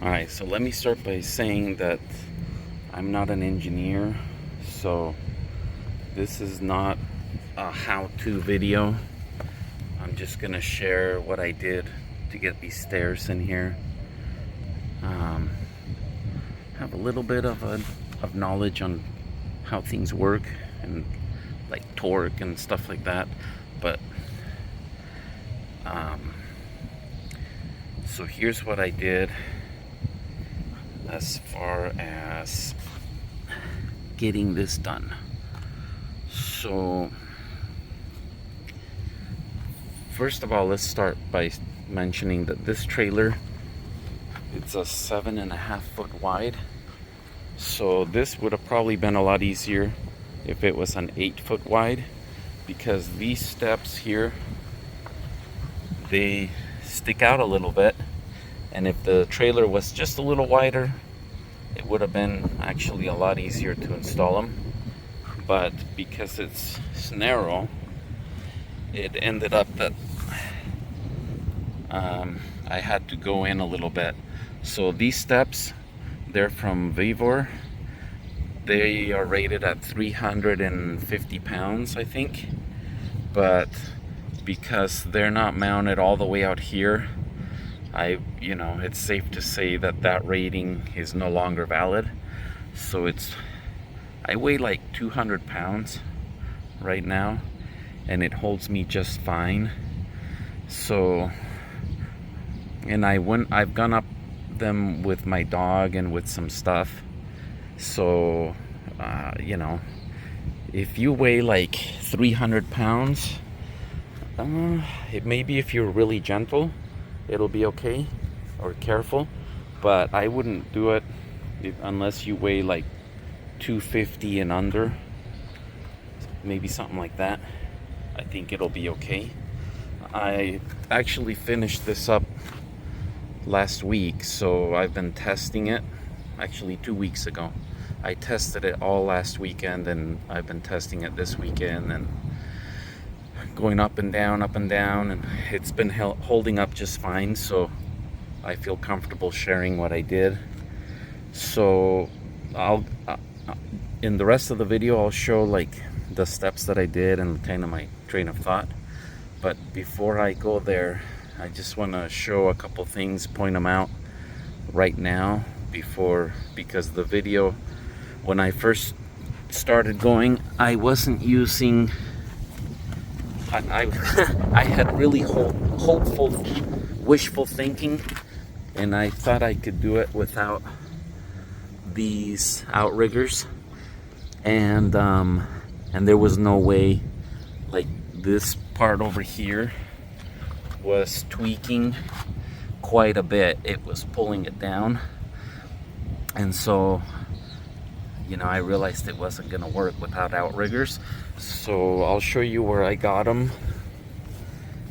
Alright, so let me start by saying that I'm not an engineer, so this is not a how-to video. I'm just gonna share what I did to get these stairs in here. Have a little bit of knowledge on how things work and like torque and stuff like that, but so here's what I did as far as getting this done. So first of all, let's start by mentioning that this trailer, it's a 7.5 foot wide. So this would have probably been a lot easier if it was an 8 foot wide, because these steps here, they stick out a little bit, and if the trailer was just a little wider, it would have been actually a lot easier to install them. But because it's narrow, it ended up that I had to go in a little bit. So these steps, they're from Vivor. They are rated at 350 pounds, I think. But because they're not mounted all the way out here, it's safe to say that that rating is no longer valid. So I weigh like 200 pounds right now, and it holds me just fine. So, and I've gone up them with my dog and with some stuff. So, if you weigh like 300 pounds, maybe if you're really gentle, it'll be okay, or careful. But I wouldn't do it unless you weigh like 250 and under, maybe something like that. I think it'll be okay. I actually finished this up last week, so I've been testing it. Actually 2 weeks ago I tested it all last weekend, and I've been testing it this weekend and going up and down, and it's been holding up just fine. So I feel comfortable sharing what I did. So I'll in the rest of the video I'll show like the steps that I did and kind of my train of thought. But before I go there, I just want to show a couple things, point them out right now, because the video, when I first started going, I wasn't using, I had really hopeful, wishful thinking, and I thought I could do it without these outriggers, and there was no way. Like this part over here was tweaking quite a bit. It was pulling it down, and so I realized it wasn't gonna work without outriggers. So I'll show you where I got them.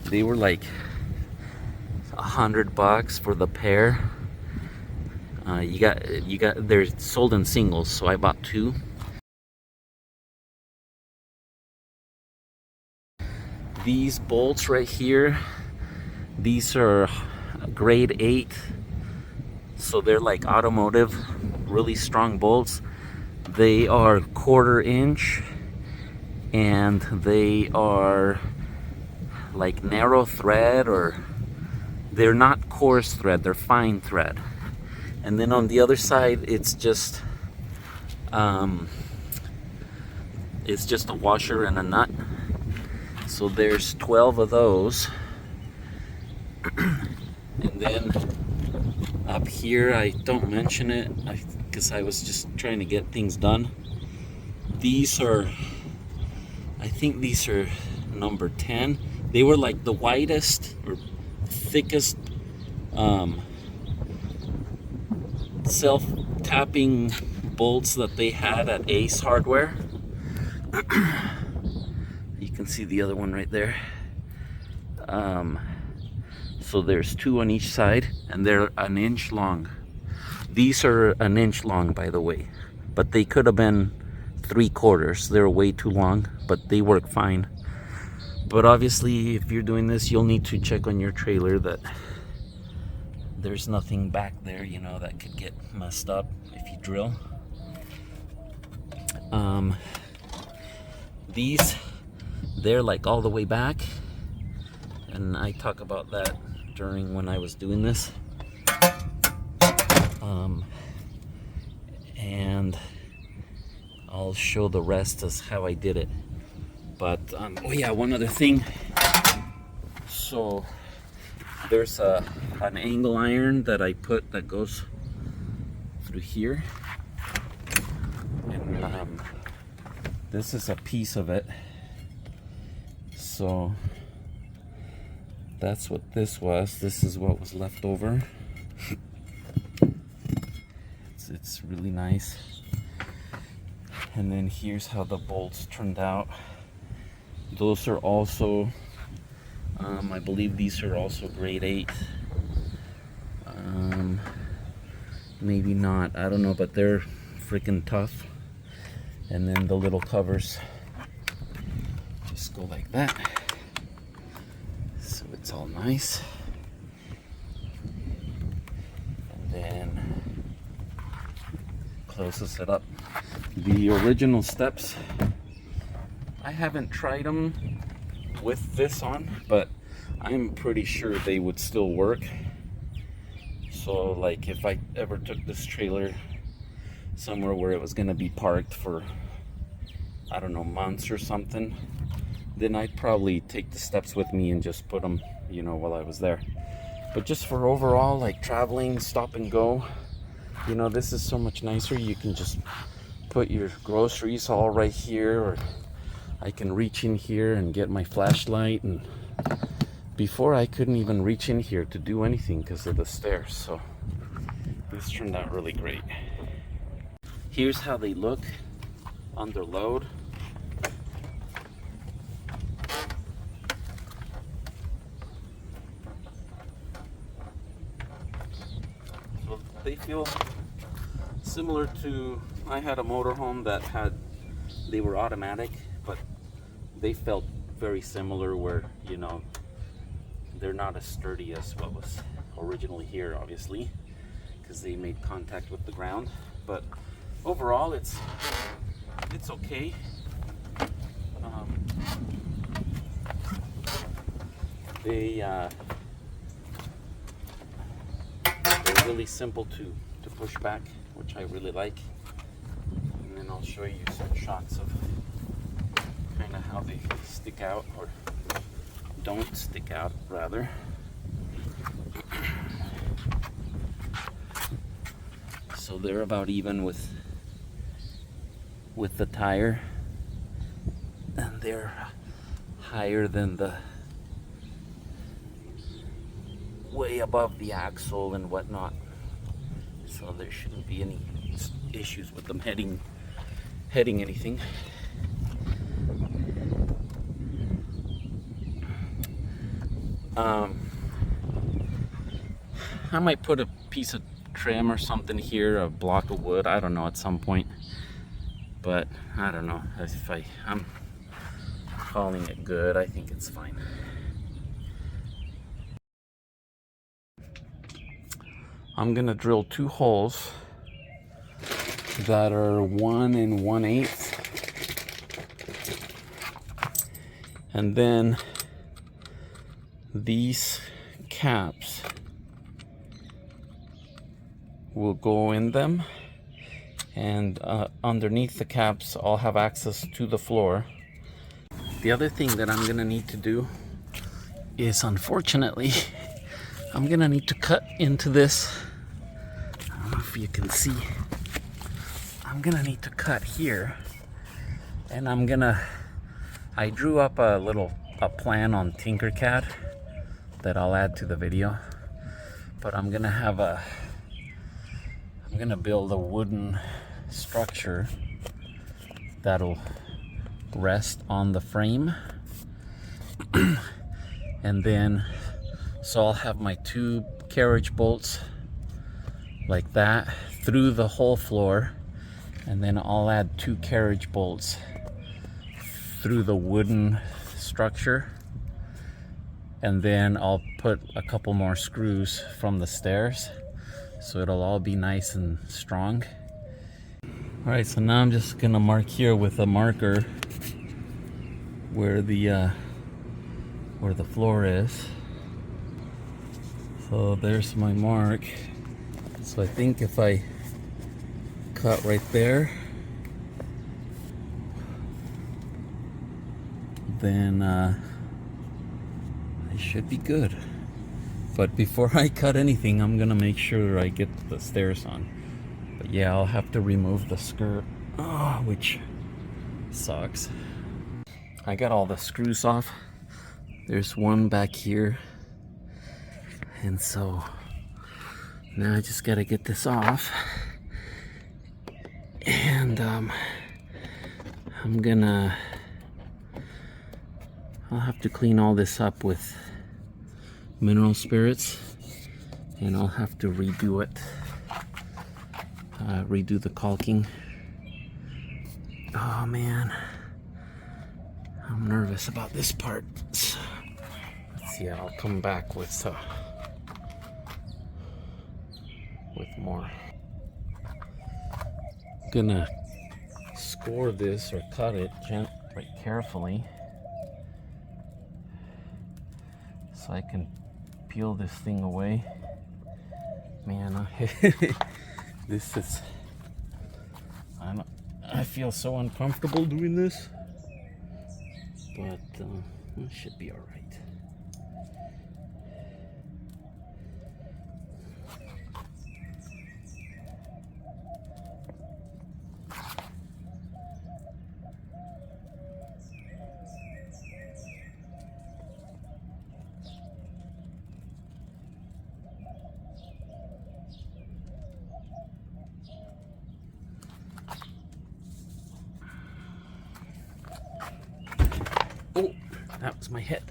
They were like $100 for the pair. They're sold in singles, so I bought 2. These bolts right here, these are grade 8, so they're like automotive, really strong bolts. They are 1/4 inch, and they are like narrow thread, or they're not coarse thread, they're fine thread. And then on the other side, it's just a washer and a nut. So there's 12 of those. And then up here, I don't mention it because I was just trying to get things done. These are, I think these are number 10. They were like the widest or thickest self-tapping bolts that they had at Ace Hardware. You can see the other one right there. So there's 2 on each side, and they're 1 inch long. These are 1 inch long, by the way, but they could have been 3/4. They're way too long, but they work fine. But obviously, if you're doing this, you'll need to check on your trailer that there's nothing back there, you know, that could get messed up if you drill. These, they're like all the way back, and I talk about that during when I was doing this. And I'll show the rest as how I did it. But oh yeah, one other thing. So there's an angle iron that I put that goes through here, and this is a piece of it. So that's what this was. This is what was left over. It's really nice. And then here's how the bolts turned out. Those are also, I believe these are also grade 8. Maybe not, I don't know, but they're freaking tough. And then the little covers just go like that. So it's all nice. And then closes it up. The original steps, I haven't tried them with this on, but I'm pretty sure they would still work. So like if I ever took this trailer somewhere where it was gonna be parked for, I don't know, months or something, then I'd probably take the steps with me and just put them, you know, while I was there. But just for overall, like traveling, stop and go, you know, this is so much nicer. You can just put your groceries all right here, or I can reach in here and get my flashlight. And before I couldn't even reach in here to do anything because of the stairs. So this turned out really great. Here's how they look under load. So they feel similar to, I had a motorhome that they were automatic, but they felt very similar where, you know, they're not as sturdy as what was originally here, obviously, because they made contact with the ground. But overall, it's okay. They're really simple to push back, which I really like. And then I'll show you some shots of kind of how they stick out, or don't stick out rather. So they're about even with the tire, and they're higher than the way above the axle and whatnot. So there shouldn't be any issues with them heading anything. I might put a piece of trim or something here, a block of wood, I don't know, at some point. But I don't know, if I'm calling it good, I think it's fine. I'm gonna drill 2 holes that are 1 1/8, and then these caps will go in them, and underneath the caps I'll have access to the floor. The other thing that I'm gonna need to do is, unfortunately, I'm gonna need to cut into this. I don't know if you can see. I'm gonna need to cut here, and I drew up a plan on Tinkercad that I'll add to the video, but I'm gonna build a wooden structure that'll rest on the frame. And then, so I'll have my 2 carriage bolts like that through the whole floor, and then I'll add 2 carriage bolts through the wooden structure, and then I'll put a couple more screws from the stairs so it'll all be nice and strong. All right, so now I'm just gonna mark here with a marker where the floor is. So there's my mark. So I think if I cut right there, then I should be good. But before I cut anything, I'm gonna make sure I get the stairs on. But yeah, I'll have to remove the skirt, which sucks. I got all the screws off. There's one back here. And so now I just gotta get this off. And I'll have to clean all this up with mineral spirits, and I'll have to redo it, redo the caulking. Oh man, I'm nervous about this part. So, let's see, I'll come back with more. I'm gonna score this or cut it right carefully so I can peel this thing away. Man, this is, I feel so uncomfortable doing this, but it should be all right. Oh, that was my head.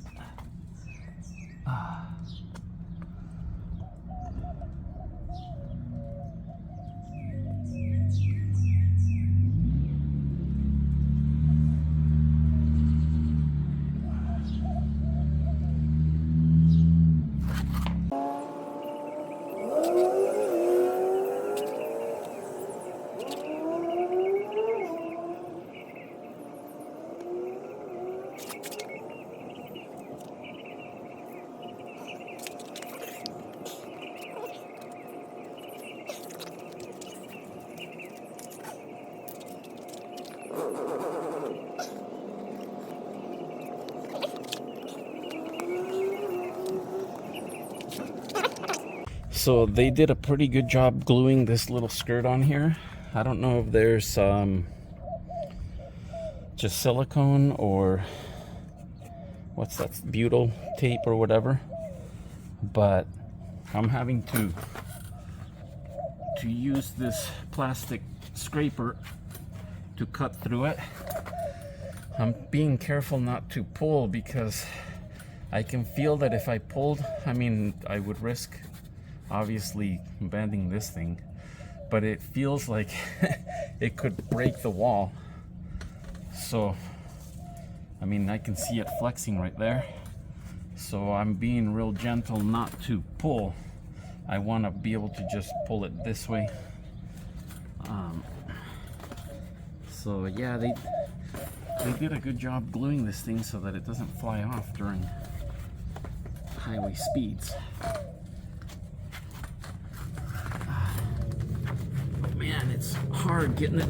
So they did a pretty good job gluing this little skirt on here. I don't know if there's just silicone or what's that, butyl tape or whatever, but I'm having to use this plastic scraper to cut through it. I'm being careful not to pull because I can feel that if I pulled, I would risk obviously bending this thing, but it feels like it could break the wall. So I can see it flexing right there, so I'm being real gentle not to pull. I want to be able to just pull it this way. So yeah, they did a good job gluing this thing so that it doesn't fly off during highway speeds. Man, it's hard getting it.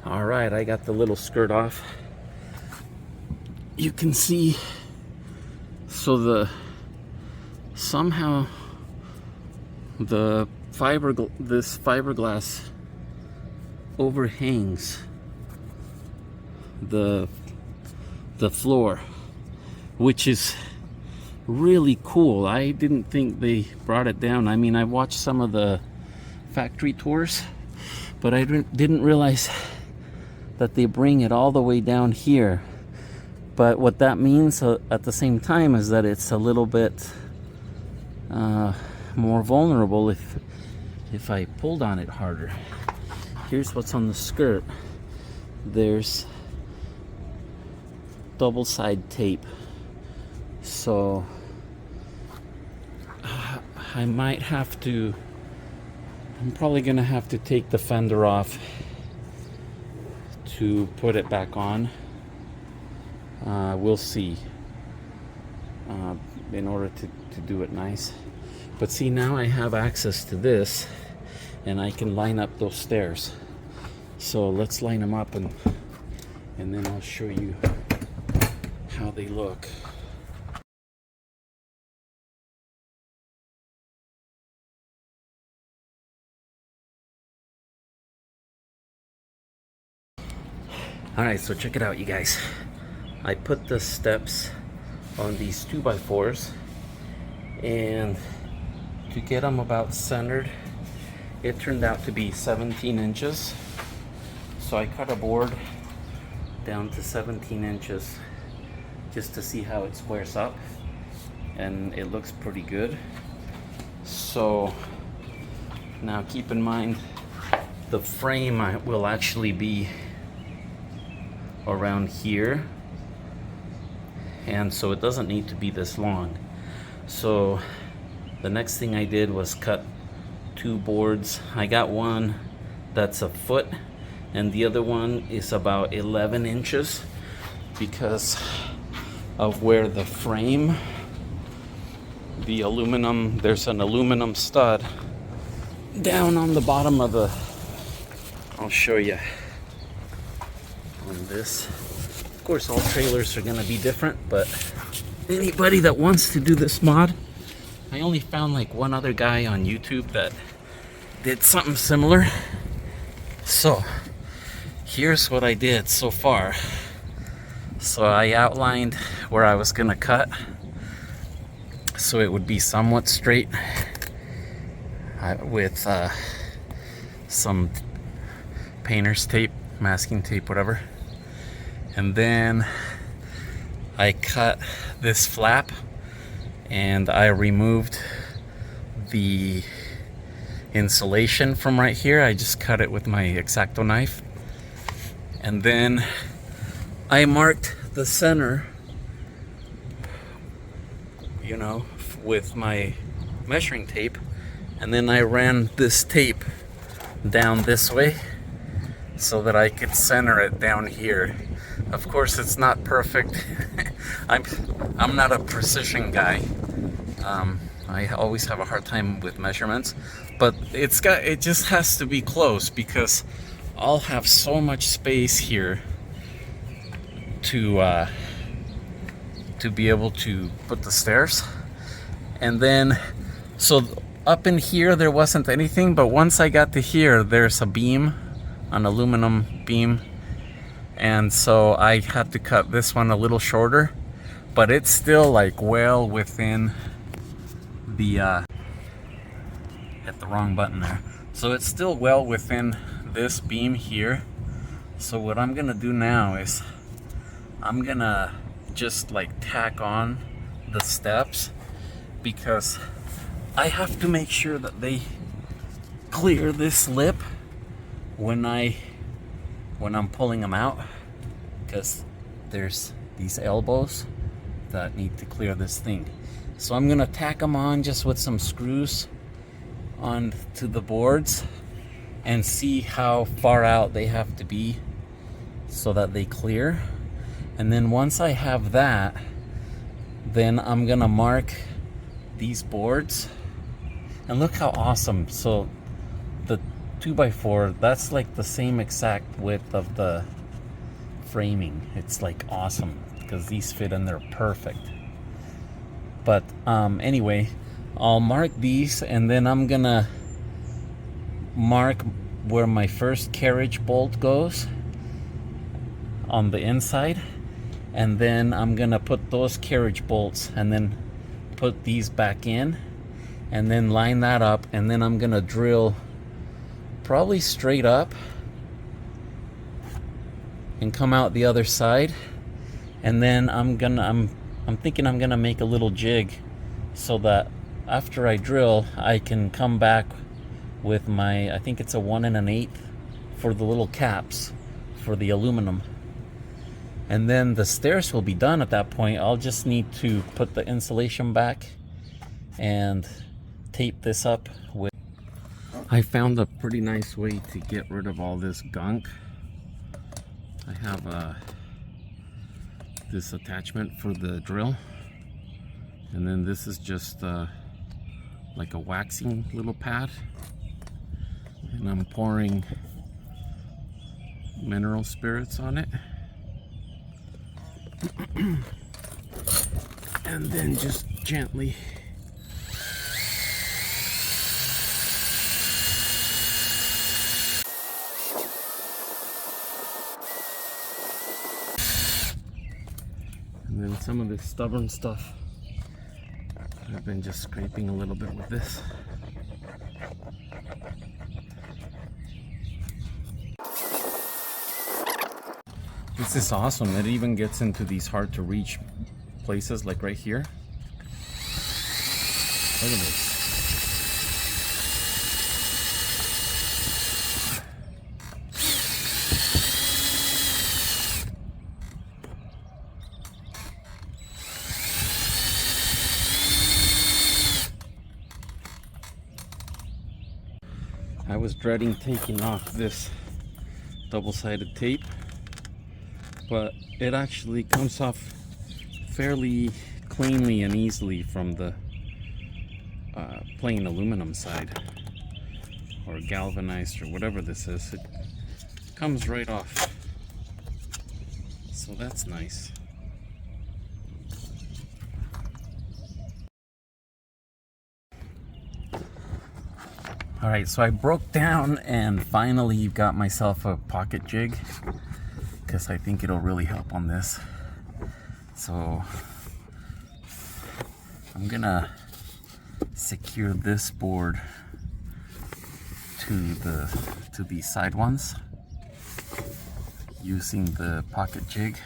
All right, I got the little skirt off. You can see, so somehow the this fiberglass overhangs the floor. which is really cool. I didn't think they brought it down. I mean, I watched some of the factory tours, but I didn't realize that they bring it all the way down here. But what that means at the same time is that it's a little bit more vulnerable if I pulled on it harder. Here's what's on the skirt. There's double side tape, so I'm probably gonna have to take the fender off to put it back on. We'll see, in order to do it nice. But see, now I have access to this and I can line up those stairs. So let's line them up and then I'll show you how they look. Alright, so check it out, you guys. I put the steps on these 2x4s, and to get them about centered, it turned out to be 17 inches. So I cut a board down to 17 inches just to see how it squares up, and it looks pretty good. So now keep in mind, the frame will actually be around here, and so it doesn't need to be this long. So the next thing I did was cut two boards. I got one that's a foot and the other one is about 11 inches because of where the frame, the aluminum, there's an aluminum stud down on the bottom of the, I'll show you on this. Of course, all trailers are gonna be different, but anybody that wants to do this mod, I only found like one other guy on YouTube that did something similar. So here's what I did so far. So I outlined where I was gonna cut so it would be somewhat straight with some painter's tape, masking tape, whatever. And then I cut this flap and I removed the insulation from right here. I just cut it with my X-Acto knife. And then I marked the center, you know, with my measuring tape. And then I ran this tape down this way so that I could center it down here. Of course, it's not perfect. I'm not a precision guy. I always have a hard time with measurements, but it just has to be close because I'll have so much space here to be able to put the stairs. And then, so up in here there wasn't anything, but once I got to here, there's a beam, an aluminum beam. And so I had to cut this one a little shorter, but it's still like well within the, hit the wrong button there. So it's still well within this beam here. So what I'm gonna do now is I'm gonna just like tack on the steps, because I have to make sure that they clear this lip when I'm pulling them out, because there's these elbows that need to clear this thing. So I'm gonna tack them on just with some screws on to the boards and see how far out they have to be so that they clear. And then once I have that, then I'm gonna mark these boards. And look how awesome. So the 2x4, that's like the same exact width of the framing. It's like awesome because these fit in there perfect. But anyway, I'll mark these, and then I'm gonna mark where my first carriage bolt goes on the inside, and then I'm gonna put those carriage bolts and then put these back in and then line that up, and then I'm gonna drill probably straight up and come out the other side, and then I'm thinking I'm gonna make a little jig so that after I drill I can come back with my, I think it's a 1 1/8 for the little caps for the aluminum, and then the stairs will be done at that point. I'll just need to put the insulation back and tape this up with. I found a pretty nice way to get rid of all this gunk. I have this attachment for the drill, and then this is just like a waxing little pad, and I'm pouring mineral spirits on it and then just gently and then some of this stubborn stuff I've been just scraping a little bit with this. This is awesome. It even gets into these hard to reach places like right here. Look at this. I was dreading taking off this double-sided tape, but it actually comes off fairly cleanly and easily from the plain aluminum side, or galvanized, or whatever this is. It comes right off, so that's nice. Alright, so I broke down and finally got myself a pocket jig, because I think it'll really help on this. So I'm gonna secure this board to these side ones using the pocket jig.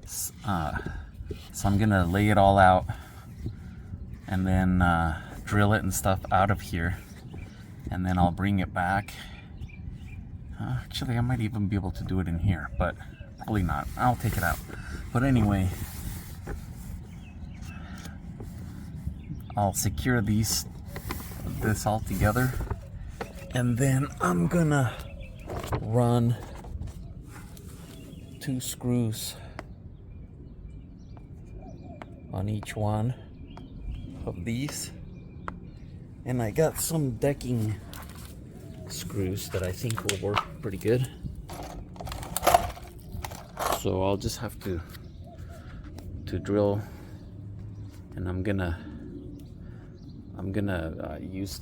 So I'm gonna lay it all out and then drill it and stuff out of here, and then I'll bring it back. Actually, I might even be able to do it in here, but probably not. I'll take it out. But anyway, I'll secure this all together, and then I'm gonna run 2 screws on each one of these, and I got some decking screws that I think will work pretty good. So I'll just have to drill, and I'm gonna use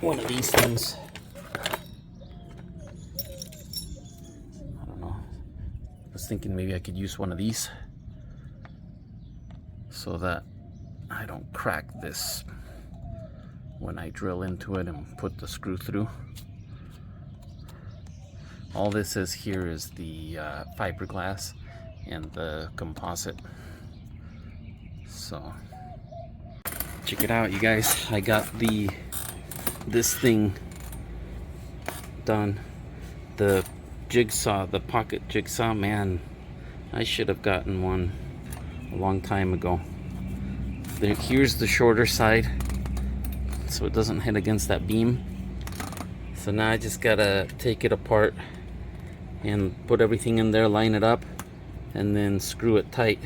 one of these things. I don't know. I was thinking maybe I could use one of these so that I don't crack this when I drill into it and put the screw through. All this is here is the fiberglass and the composite. So check it out, you guys. I got this thing done. The jigsaw, the pocket jigsaw, man, I should have gotten one a long time ago. Here's the shorter side, so it doesn't hit against that beam. So now I just gotta take it apart and put everything in there, line it up, and then screw it tight.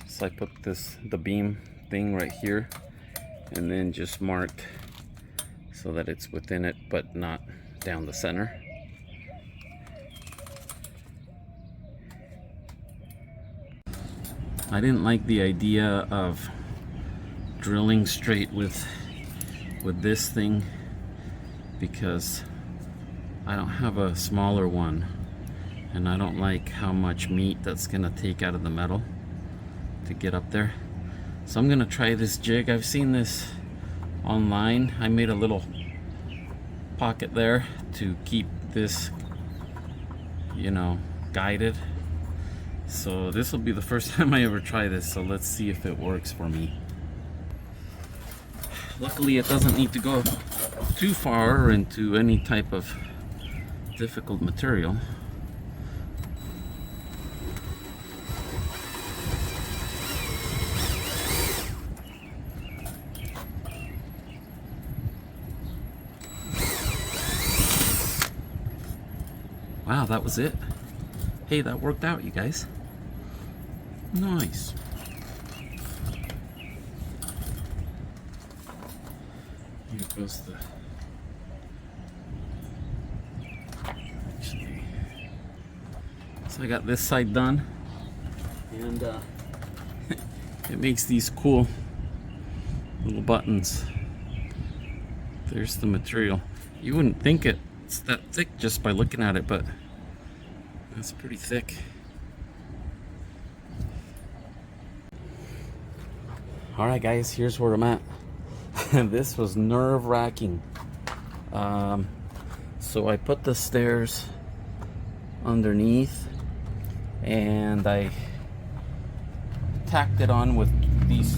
So I put the beam thing right here, and then just marked so that it's within it but not down the center. I didn't like the idea of drilling straight with this thing because I don't have a smaller one, and I don't like how much meat that's gonna take out of the metal to get up there. So I'm gonna try this jig. I've seen this online. I made a little pocket there to keep this, you know, guided. So this will be the first time I ever try this, so let's see if it works for me. Luckily it doesn't need to go too far into any type of difficult material. Wow, that was it. Hey, that worked out, you guys. Nice. Here goes the... Actually... So I got this side done. And it makes these cool little buttons. There's the material. You wouldn't think it's that thick just by looking at it, but it's pretty thick. Alright guys, here's where I'm at. This was nerve-wracking. So I put the stairs underneath and I tacked it on with these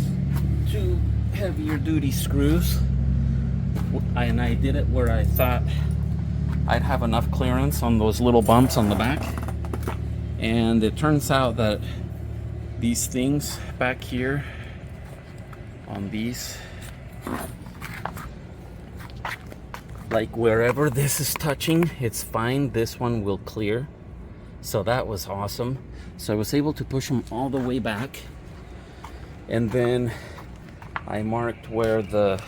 2 heavier duty screws, and I did it where I thought I'd have enough clearance on those little bumps on the back. And it turns out that these things back here on these, like wherever this is touching, it's fine. This one will clear. So that was awesome. So I was able to push them all the way back. And then I marked where the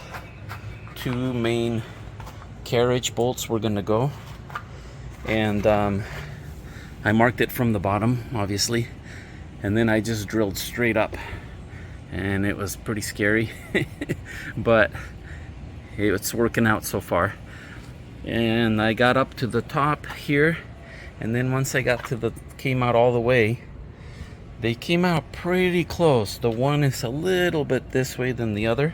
2 main carriage bolts were gonna go. And I marked it from the bottom, obviously. And then I just drilled straight up. And it was pretty scary. But it's working out so far. And I got up to the top here, and then once I got to came out all the way, they came out pretty close. The one is a little bit this way than the other,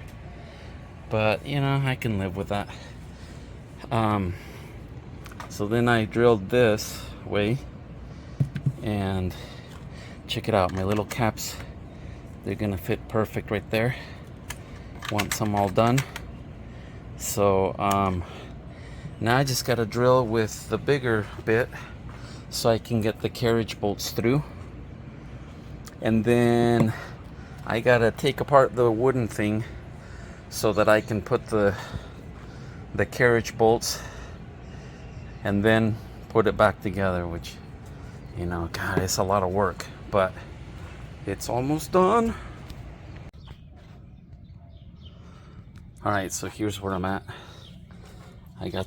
but you know, I can live with that. So then I drilled this way, and check it out, my little caps, they're gonna fit perfect right there once I'm all done. So now I just got to drill with the bigger bit so I can get the carriage bolts through. And then I got to take apart the wooden thing so that I can put the carriage bolts and then put it back together, which, you know, God, it's a lot of work, but it's almost done. Alright, so here's where I'm at. I got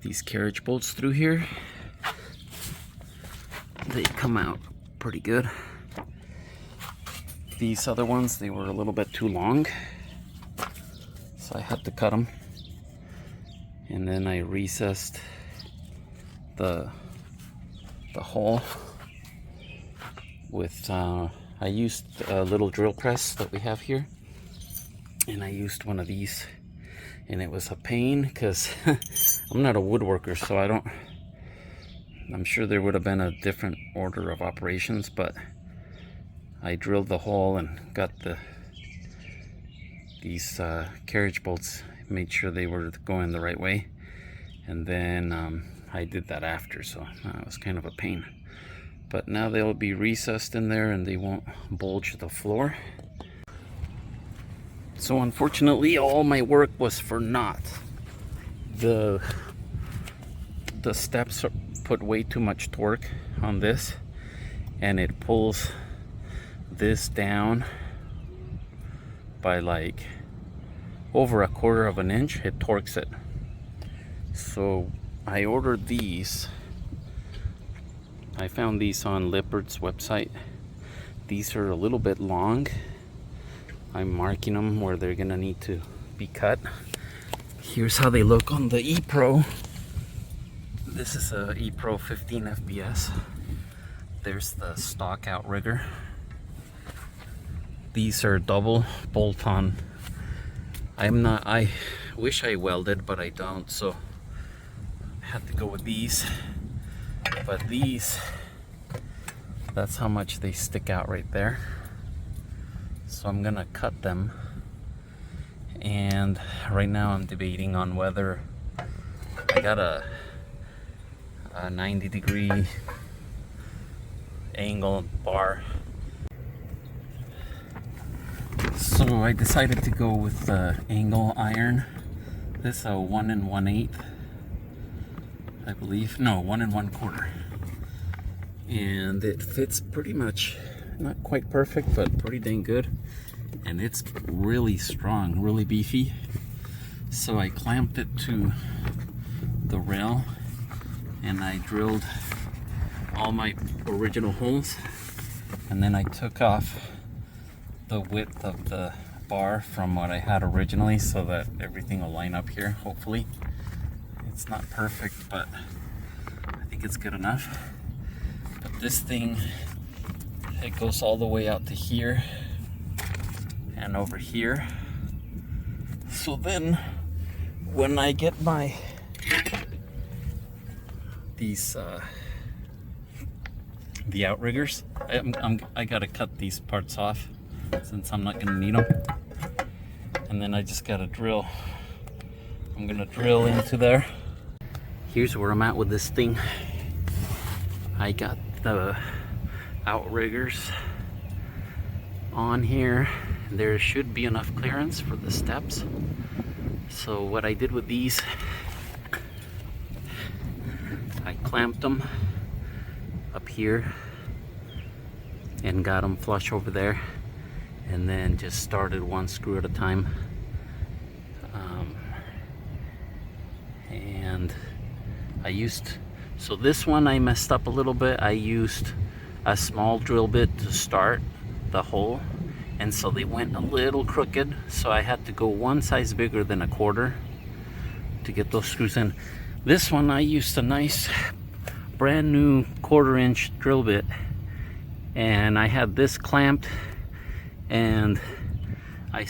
these carriage bolts through here. They come out pretty good. These other ones, they were a little bit too long, so I had to cut them. And then I recessed the hole with I used a little drill press that we have here, and I used one of these. And it was a pain because I'm not a woodworker, so I'm sure there would have been a different order of operations, but I drilled the hole and got these carriage bolts, made sure they were going the right way, and then I did that after, so it was kind of a pain. But now they'll be recessed in there and they won't bulge the floor. So unfortunately, all my work was for naught. The steps put way too much torque on this, and it pulls this down by like over 1/4 of an inch. It torques it. So I ordered these. I found these on Lippert's website. These are a little bit long. I'm marking them where they're gonna need to be cut. Here's how they look on the E Pro. This is a E Pro 15 FPS. There's the stock outrigger. These are double bolt-on. I wish I welded, but I don't, so I had to go with these. But these, that's how much they stick out right there. So I'm gonna cut them. And right now I'm debating on whether I got a 90-degree angle bar. So I decided to go with the angle iron. This is a 1 1/8, I believe. No, 1 1/4. And it fits pretty much, not quite perfect, but pretty dang good. And it's really strong, really beefy. So I clamped it to the rail and I drilled all my original holes, and then I took off the width of the bar from what I had originally so that everything will line up here, hopefully. It's not perfect, but I think it's good enough. But this thing, it goes all the way out to here and over here. So then when I get my these the outriggers, I gotta cut these parts off since I'm not gonna need them. And then I just gotta drill. I'm gonna drill into there. Here's where I'm at with this thing. I got the outriggers on here. There should be enough clearance for the steps. So what I did with these, I clamped them up here and got them flush over there, and then just started one screw at a time. And I used, so this one I messed up a little bit. I used a small drill bit to start the hole, and so they went a little crooked, so I had to go one size bigger than a quarter to get those screws in. This one I used a nice brand new 1/4-inch drill bit, and I had this clamped, and I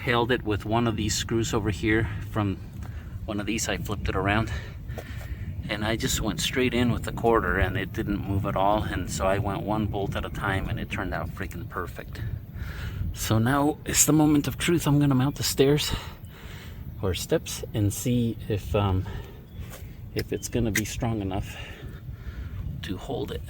held it with one of these screws over here. From one of these I flipped it around, and I just went straight in with the 1/4, and it didn't move at all. And so I went one bolt at a time, and it turned out freaking perfect. So now it's the moment of truth. I'm gonna mount the stairs or steps and see if it's gonna be strong enough to hold it.